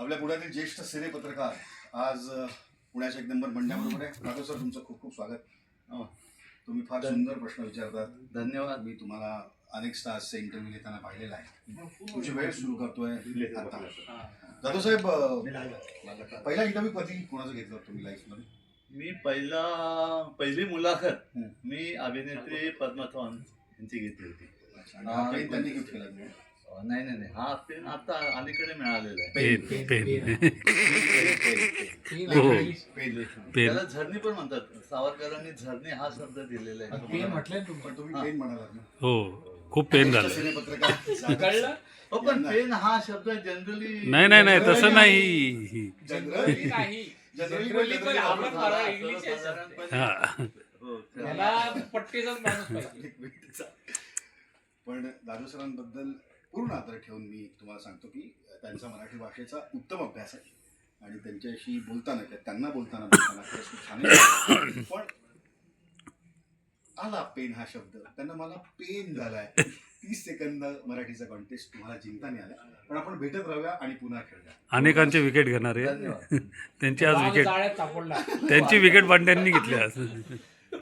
आपल्या पुण्यातील ज्येष्ठ सिने पत्रकार आज पुण्याच्या एक नंबर मंडळाबरोबर आहे. राघव सर, तुमचं खूप खूप स्वागत. तुम्ही फार सुंदर प्रश्न विचारतात. धन्यवाद. मी तुम्हाला अनेक स्टार्सचे इंटरव्ह्यू घेताना पाहिलेला आहे. तुमची वेळ सुरू करतोय आता. जाधव साहेब, पहिला इंटरव्ह्यू कधी कोणाचा घेतला तुम्ही लाईफ मध्ये? मी पहिली मुलाखत मी अभिनेत्री पद्मा चव्हाण यांची घेतली होती. त्यांनी गिफ्ट केला तुम्ही? नाही, हा पेन आता अलीकडे मिळालेला आहे. त्याला झरणी पण म्हणतात. सावरकरांनी झरणी हा शब्द दिलेला आहे. पण तुम्ही पेन म्हणालात ना? हो, खूप पेन झालं. सिने पत्रकार हो, पण पेन हा शब्द जनरली नाही तसं नाही. पण दादू सरांबद्दल पूर्ण आदर ठेवून मी तुम्हाला सांगतो की त्यांचा मराठी भाषेचा उत्तम अभ्यास आहे आणि त्यांच्याशी बोलताना किंवा त्यांना बोलताना खरंच खूप छान आहे. पण आला पेन हा शब्द, त्यांना मला पेन झालाय. 30 सेकंद मराठीचा कॉन्टेस्ट तुम्हाला जिंकता नाही आला, पण आपण भेटत राहूया आणि पुन्हा खेळूया. अनेकांचे विकेट घेणार आहे त्यांची आज विकेट, त्यांची विकेट पांड्यांनी घेतली आज.